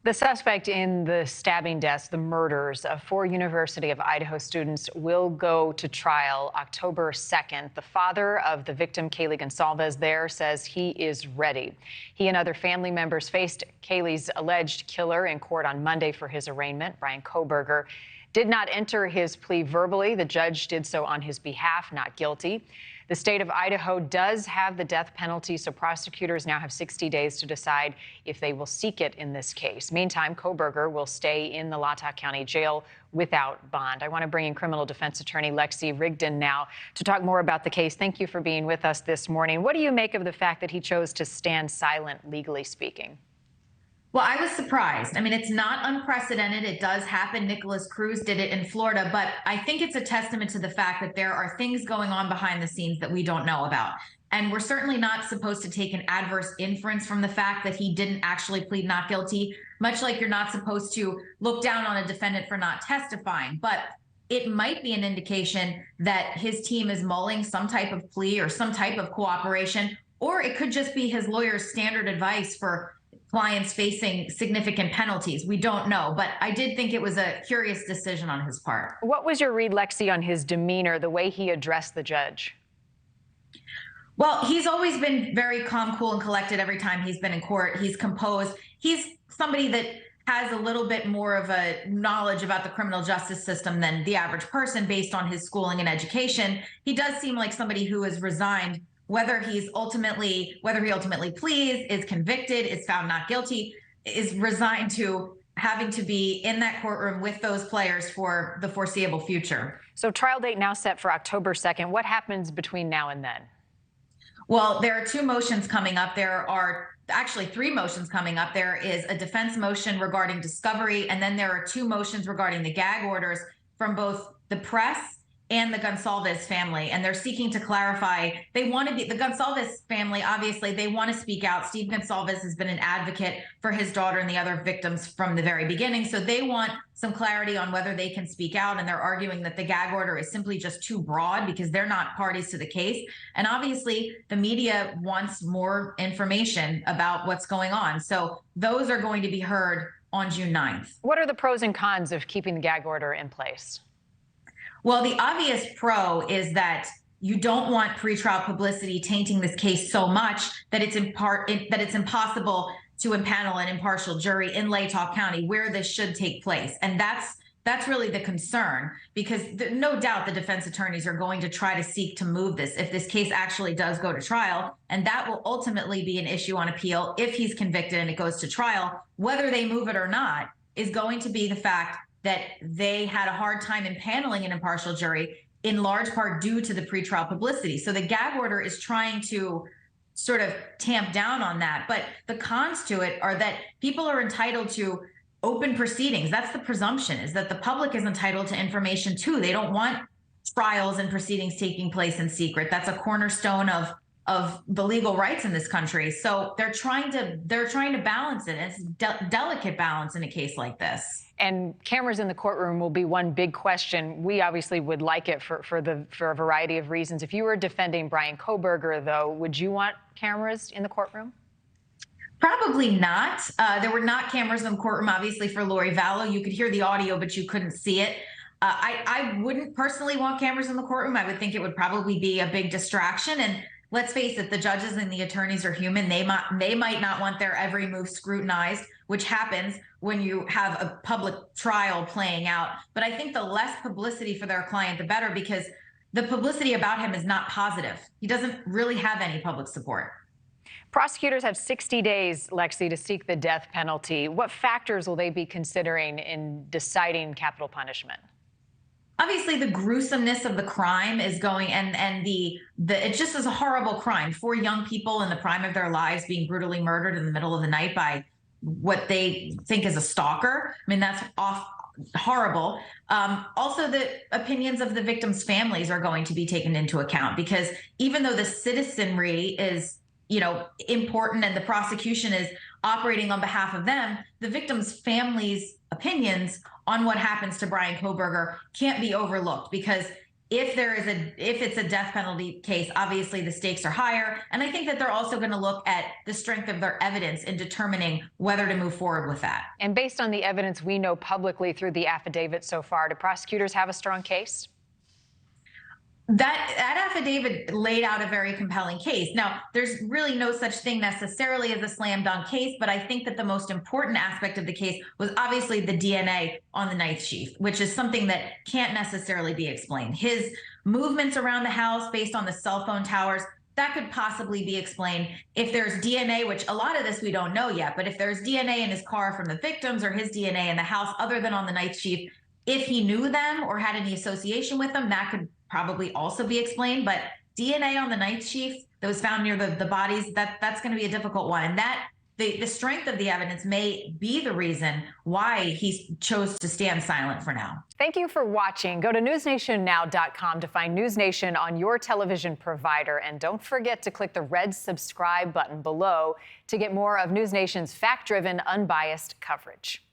The suspect in the stabbing deaths, the murders of four University of Idaho students, will go to trial October 2nd. The father of the victim, Kaylee Gonsalves, there says he is ready. He and other family members faced Kaylee's alleged killer in court on Monday for his arraignment. Bryan Kohberger did not enter his plea verbally. The judge did so on his behalf, not guilty. The state of Idaho does have the death penalty, so prosecutors now have 60 days to decide if they will seek it in this case. Meantime, Kohberger will stay in the Latah County Jail without bond. I want to bring in criminal defense attorney Lexie Rigden now to talk more about the case. Thank you for being with us this morning. What do you make of the fact that he chose to stand silent, legally speaking? Well, I was surprised. I mean, it's not unprecedented. It does happen. Nicholas Cruz did it in Florida, but I think it's a testament to the fact that there are things going on behind the scenes that we don't know about. And we're certainly not supposed to take an adverse inference from the fact that he didn't actually plead not guilty, much like you're not supposed to look down on a defendant for not testifying. But it might be an indication that his team is mulling some type of plea or some type of cooperation, or it could just be his lawyer's standard advice for clients facing significant penalties. We don't know, but I did think it was a curious decision on his part. What was your read, Lexie, on his demeanor, the way he addressed the judge? Well, he's always been very calm, cool, and collected every time he's been in court. He's composed. He's somebody that has a little bit more of a knowledge about the criminal justice system than the average person based on his schooling and education. He does seem like somebody who is resigned. Whether he ultimately pleads, is convicted, is found not guilty, is resigned to having to be in that courtroom with those players for the foreseeable future. So trial date now set for October 2nd. What happens between now and then? Well, there are two motions coming up. There are actually three motions coming up. There is a defense motion regarding discovery, and then there are two motions regarding the gag orders from both the press and the Gonsalves family, and they're seeking to clarify. They want to be, the Gonsalves family, obviously, they want to speak out. Steve Gonsalves has been an advocate for his daughter and the other victims from the very beginning, so they want some clarity on whether they can speak out, and they're arguing that the gag order is simply just too broad because they're not parties to the case. And obviously, the media wants more information about what's going on, so those are going to be heard on June 9th. What are the pros and cons of keeping the gag order in place? Well, the obvious pro is that you don't want pretrial publicity tainting this case so much that it's impossible to impanel an impartial jury in Latah County where this should take place. And that's really the concern, because no doubt the defense attorneys are going to try to seek to move this if this case actually does go to trial. And that will ultimately be an issue on appeal if he's convicted and it goes to trial. Whether they move it or not is going to be the fact that they had a hard time impaneling an impartial jury, in large part due to the pretrial publicity. So the gag order is trying to sort of tamp down on that. But the cons to it are that people are entitled to open proceedings. That's the presumption, is that the public is entitled to information too. They don't want trials and proceedings taking place in secret. That's a cornerstone of the legal rights in this country. So they're trying to balance it. It's a delicate balance in a case like this. And cameras in the courtroom will be one big question. We obviously would like it for a variety of reasons. If you were defending Bryan Kohberger, though, would you want cameras in the courtroom? Probably not. There were not cameras in the courtroom, obviously, for Lori Vallow. You could hear the audio, but you couldn't see it. I wouldn't personally want cameras in the courtroom. I would think it would probably be a big distraction. And let's face it, the judges and the attorneys are human. They might not want their every move scrutinized, which happens when you have a public trial playing out. But I think the less publicity for their client, the better, because the publicity about him is not positive. He doesn't really have any public support. Prosecutors have 60 days, Lexie, to seek the death penalty. What factors will they be considering in deciding capital punishment? Obviously, the gruesomeness of the crime is going, and it just is a horrible crime. 4 young people in the prime of their lives being brutally murdered in the middle of the night by what they think is a stalker. I mean, that's horrible. Also, the opinions of the victims' families are going to be taken into account, because even though the citizenry is, important and the prosecution is operating on behalf of them, the victims' families' opinions on what happens to Bryan Kohberger can't be overlooked, because If it's a death penalty case, obviously the stakes are higher. And I think that they're also going to look at the strength of their evidence in determining whether to move forward with that. And based on the evidence we know publicly through the affidavit so far, do prosecutors have a strong case? That affidavit laid out a very compelling case. Now, there's really no such thing necessarily as a slam dunk case, but I think that the most important aspect of the case was obviously the DNA on the knife sheath, which is something that can't necessarily be explained. His movements around the house based on the cell phone towers, that could possibly be explained. If there's DNA, which a lot of this we don't know yet, but if there's DNA in his car from the victims or his DNA in the house other than on the knife sheath, if he knew them or had any association with them, that could probably also be explained. But DNA on the knife sheath that was found near the bodies, that's going to be a difficult one. And that the strength of the evidence may be the reason why he chose to stand silent for now. Thank you for watching. Go to newsnationnow.com to find NewsNation on your television provider. And don't forget to click the red subscribe button below to get more of NewsNation's fact-driven, unbiased coverage.